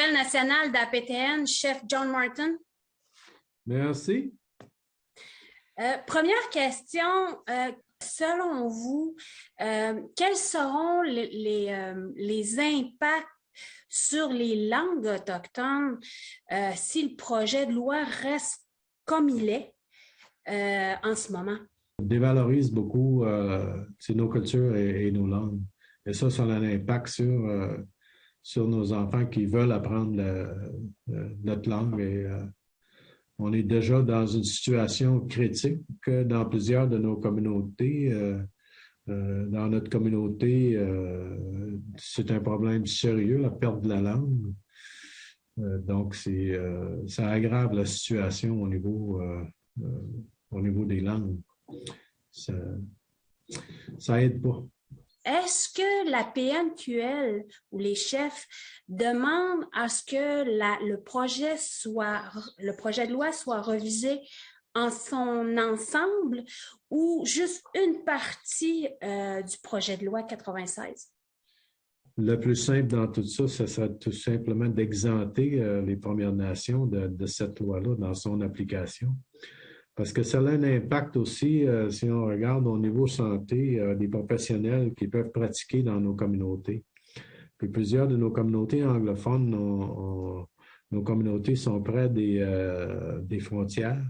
nouvelle nationale d'APTN, chef John Martin. Merci. Première question, selon vous, quels seront les impacts sur les langues autochtones si le projet de loi reste comme il est en ce moment? On dévalorise beaucoup nos cultures et nos langues. Et ça a un impact sur nos enfants qui veulent apprendre notre langue. Et on est déjà dans une situation critique dans plusieurs de nos communautés. Dans notre communauté, c'est un problème sérieux, la perte de la langue. Donc, ça aggrave la situation au niveau des langues. Ça aide pas. Est-ce que la PNQL ou les chefs demandent à ce que le projet de loi soit revisé en son ensemble ou juste une partie du projet de loi 96? Le plus simple dans tout ça, ce serait tout simplement d'exenter les Premières Nations de cette loi-là dans son application. Parce que ça a un impact aussi, si on regarde au niveau santé, des professionnels qui peuvent pratiquer dans nos communautés. Puis plusieurs de nos communautés anglophones, nos communautés sont près des frontières,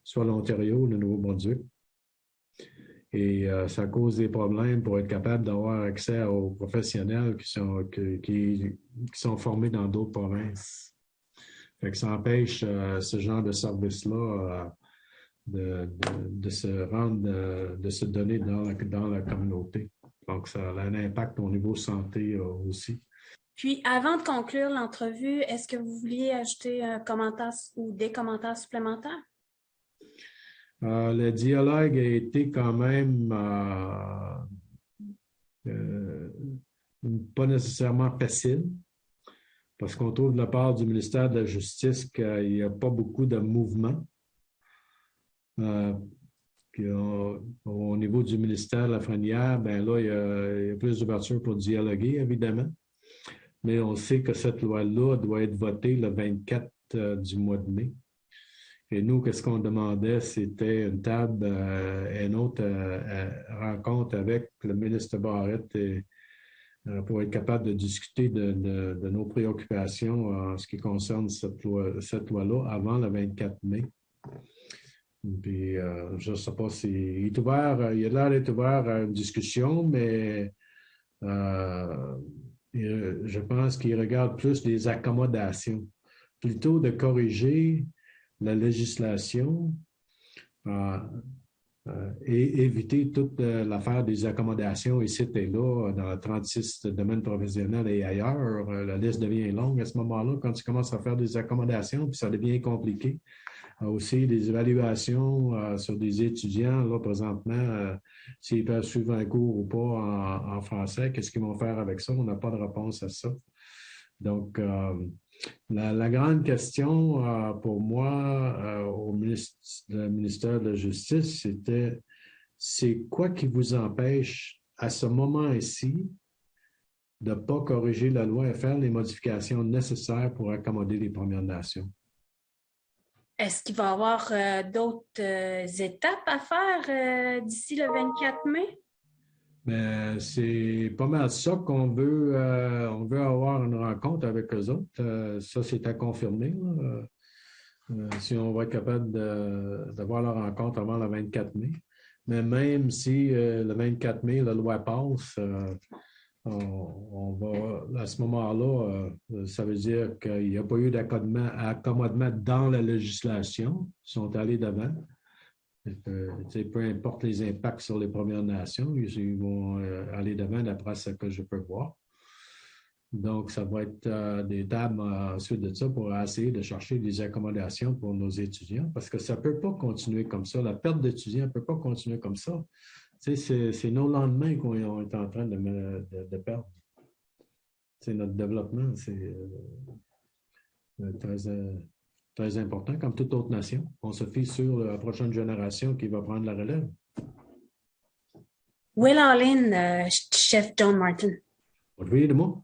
soit l'Ontario ou le Nouveau-Brunswick. Et ça cause des problèmes pour être capable d'avoir accès aux professionnels qui sont formés dans d'autres provinces. Fait que ça empêche ce genre de service-là de se donner dans la communauté. Donc, ça a un impact au niveau santé aussi. Puis, avant de conclure l'entrevue, est-ce que vous vouliez ajouter un commentaire ou des commentaires supplémentaires? Le dialogue a été quand même pas nécessairement facile, parce qu'on trouve de la part du ministère de la Justice qu'il n'y a pas beaucoup de mouvement. Au niveau du ministère Lafrenière, ben là, il y a plus d'ouverture pour dialoguer, évidemment. Mais on sait que cette loi-là doit être votée le 24 du mois de mai. Et nous, qu'est-ce qu'on demandait? C'était une table, une autre rencontre avec le ministre Barrette pour être capable de discuter de nos préoccupations en ce qui concerne cette loi-là avant le 24 mai. Puis, je ne sais pas s'il est ouvert, il a l'air d'être ouvert à une discussion, mais je pense qu'il regarde plus les accommodations. Plutôt de corriger la législation et éviter toute l'affaire des accommodations ici et là, dans le 36 domaines professionnels et ailleurs. La liste devient longue à ce moment-là quand tu commences à faire des accommodations, puis ça devient compliqué. Aussi, des évaluations sur des étudiants, là, présentement, s'ils peuvent suivre un cours ou pas en français, qu'est-ce qu'ils vont faire avec ça? On n'a pas de réponse à ça. Donc, la grande question pour moi au ministère de la Justice, c'était c'est quoi qui vous empêche à ce moment-ci de ne pas corriger la loi et faire les modifications nécessaires pour accommoder les Premières Nations? Est-ce qu'il va y avoir d'autres étapes à faire d'ici le 24 mai? Mais c'est pas mal ça qu'on veut. On veut avoir une rencontre avec eux autres. Ça, c'est à confirmer. Si on va être capable d'avoir la rencontre avant le 24 mai. Mais même si le 24 mai, la loi passe, on va, à ce moment-là, ça veut dire qu'il n'y a pas eu d'accommodement dans la législation. Ils sont allés devant. Peu importe les impacts sur les Premières Nations, ils vont aller devant d'après ce que je peux voir. Donc, ça va être des tables ensuite de ça pour essayer de chercher des accommodations pour nos étudiants parce que ça ne peut pas continuer comme ça. La perte d'étudiants ne peut pas continuer comme ça. C'est nos lendemains qu'on est en train de perdre. Notre développement, c'est très important, comme toute autre nation. On se fie sur la prochaine génération qui va prendre la relève. Will all in, chef John Martin. What do you do?